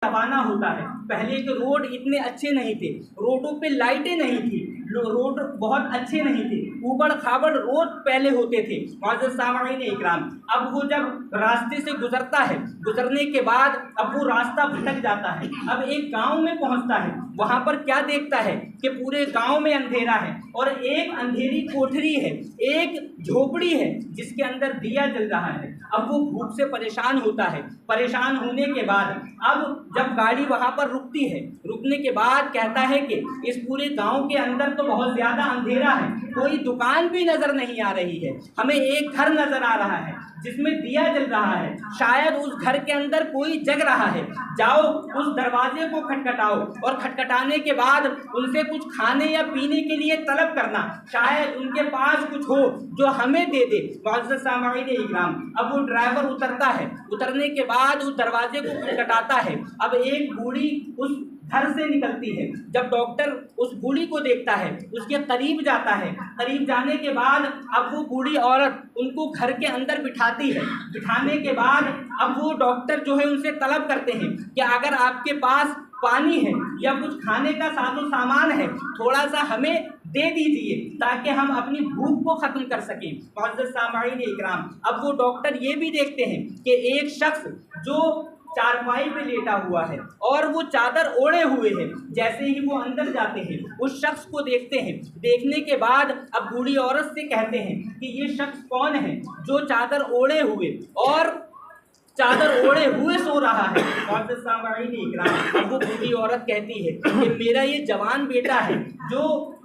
रवाना होता है। पहले के रोड इतने अच्छे नहीं थे, रोडों पे लाइटें नहीं थी, रोड बहुत अच्छे नहीं थे, ऊबड़ खाबड़ रोड पहले होते थे। मुअज़्ज़िज़ सामईन इकराम, अब वो जब रास्ते से गुजरता है, गुजरने के बाद अब वो रास्ता भटक जाता है, अब एक गांव में पहुंचता है। वहां पर क्या देखता है कि पूरे गांव में अंधेरा है और एक अंधेरी कोठरी है, एक झोपड़ी है जिसके अंदर दिया जल रहा है। अब वो भूख से परेशान होता है। परेशान होने के बाद अब जब गाड़ी वहां पर रुकती है, रुकने के बाद कहता है कि इस पूरे गांव के अंदर तो बहुत ज्यादा अंधेरा है, कोई दुकान भी नजर नहीं आ रही है, हमें एक घर नजर आ रहा है जिसमें दिया जल रहा है, शायद उस घर के अंदर कोई जग रहा है। जाओ उस दरवाजे को खटखटाओ और खटखटाने के बाद उनसे कुछ खाने या पीने के लिए तलब करना, शायद उनके पास कुछ हो जो हमें दे दे। मुअज़्ज़िज़ सामईन इकराम, अब वो ड्राइवर उतरता है, उतरने के बाद उस दरवाजे को खटखटाता है। अब एक बूढ़ी उस घर से निकलती है। जब डॉक्टर उस बूढ़ी को देखता है, उसके करीब जाता है, करीब जाने के बाद अब वो बूढ़ी औरत उनको घर के अंदर बिठाती है। बिठाने के बाद अब वो डॉक्टर जो है उनसे तलब करते हैं कि अगर आपके पास पानी है या कुछ खाने का साजो सामान है, थोड़ा सा हमें दे दीजिए ताकि हम अपनी भूख को ख़त्म कर सकें। मुअज़्ज़िज़ सामईन इकराम, अब वो डॉक्टर ये भी देखते हैं कि एक शख्स जो चारपाई पे लेटा हुआ है और वो चादर ओढ़े हुए है। जैसे ही वो अंदर जाते हैं, उस शख्स को देखते हैं। देखने के बाद अब बूढ़ी औरत से कहते हैं कि ये शख्स कौन है जो चादर ओढ़े हुए सो रहा है। मुअज़्ज़िज़ सामईन इकराम, अब वो बूढ़ी औरत कहती है कि मेरा ये जवान बेटा है जो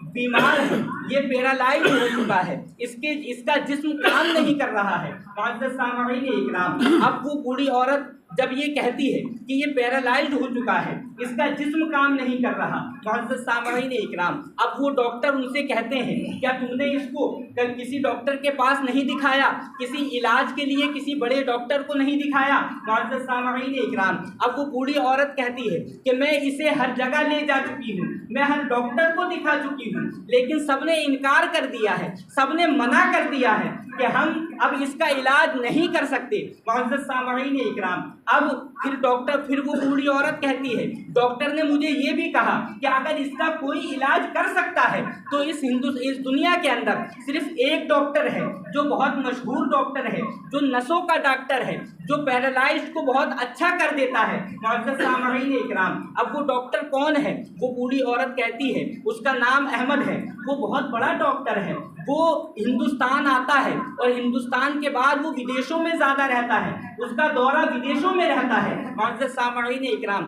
बीमार है, ये पैरालाइज हो चुका है, इसका जिस्म काम नहीं कर रहा है। मुअज़्ज़िज़ सामईन इकराम, अब वो बूढ़ी औरत जब ये कहती है कि ये पैरालाइज्ड हो चुका है, इसका जिस्म काम नहीं कर रहा, मुअज़्ज़िज़ सामईन इकराम, अब वो डॉक्टर उनसे कहते हैं क्या तुमने इसको किसी डॉक्टर के पास नहीं दिखाया, किसी इलाज के लिए किसी बड़े डॉक्टर को नहीं दिखाया? मुअज़्ज़िज़ सामईन इकराम, अब वो बूढ़ी औरत कहती है कि मैं इसे हर जगह ले जा चुकी हूँ, मैं हर डॉक्टर को दिखा चुकी हूँ, लेकिन सबने इनकार कर दिया है, सबने मना कर दिया है कि हम अब इसका इलाज नहीं कर सकते। मुअज़्ज़िज़ सामईन इकराम, अब फिर वो बूढ़ी औरत कहती है डॉक्टर ने मुझे ये भी कहा कि अगर इसका कोई इलाज कर सकता है तो इस दुनिया के अंदर सिर्फ एक डॉक्टर है जो बहुत मशहूर डॉक्टर है, जो नसों का डॉक्टर है, जो पैरालाइज्ड को बहुत अच्छा कर देता है। मुअज़्ज़िज़ सामईन इकराम, अब वो डॉक्टर कौन है? वो बूढ़ी औरत कहती है उसका नाम अहमद है, वो बहुत बड़ा डॉक्टर है, वो हिंदुस्तान आता है और हिंदुस्तान के बाद वो विदेशों में ज़्यादा रहता है, उसका दौरा विदेशों में रहता है। मुअज़्ज़िज़ सामईन इकराम,